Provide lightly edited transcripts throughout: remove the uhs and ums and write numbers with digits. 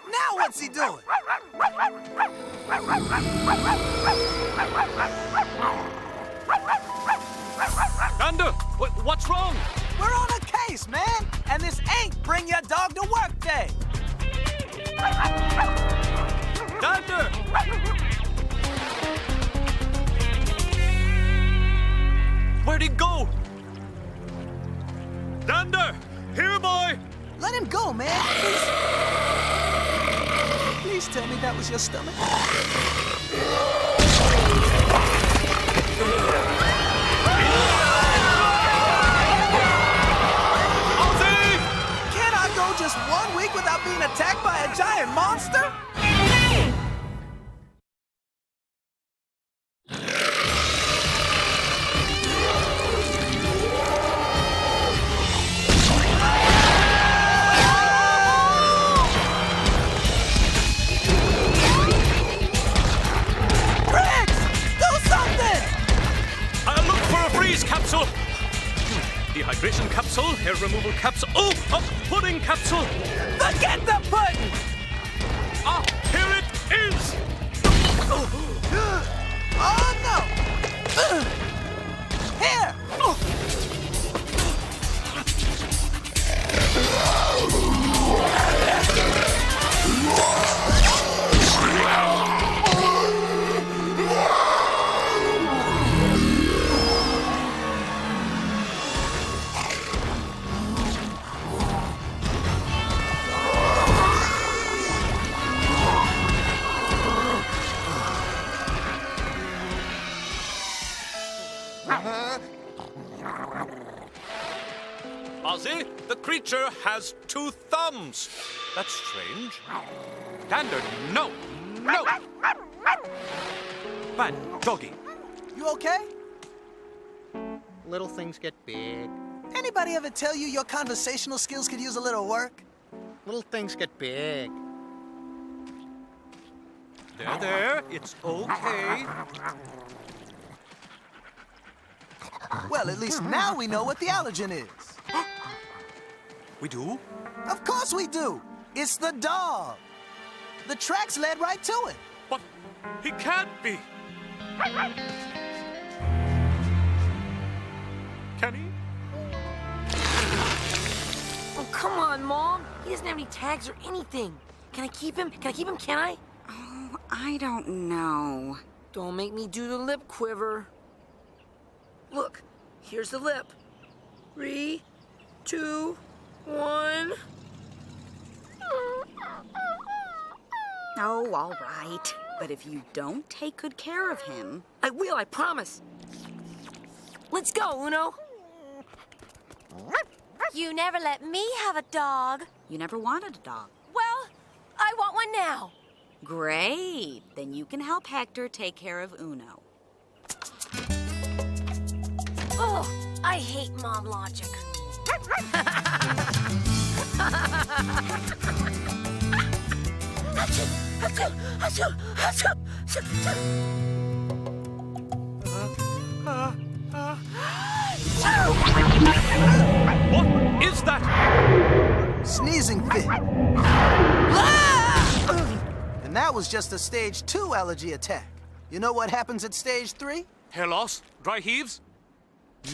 Now what's he doing? Dander, what's wrong? We're on a case, man, and this ain't bring your dog to work day. Dander! Where'd he go? Dander! Here, boy! Let him go, man. Please tell me that was your stomach. Ozzy! Can I go just 1 week without being attacked by a giant monster? Capsule! Dehydration capsule, hair removal capsule. Oh, a pudding capsule! Forget the pudding! Ah, here it is! Oh no! Here! Ozzy, the creature has 2 thumbs. That's strange. Dander, no! No! Bad doggy. You okay? Little things get big. Anybody ever tell you your conversational skills could use a little work? Little things get big. There, it's okay. Well, at least now we know what the allergen is. We do? Of course we do. It's the dog. The tracks led right to it. But he can't be. Can he? Oh, come on, Mom. He doesn't have any tags or anything. Can I keep him? Can I? Oh, I don't know. Don't make me do the lip quiver. Look, here's the lip. 3, 2, 1. Oh, all right. But if you don't take good care of him... I will, I promise. Let's go, Uno. You never let me have a dog. You never wanted a dog. Well, I want one now. Great. Then you can help Hector take care of Uno. Oh, I hate mom logic. What is that? Sneezing fit. And that was just a stage 2 allergy attack. You know what happens at stage 3? Hair loss? Dry heaves?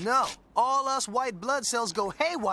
No. All us white blood cells go haywire.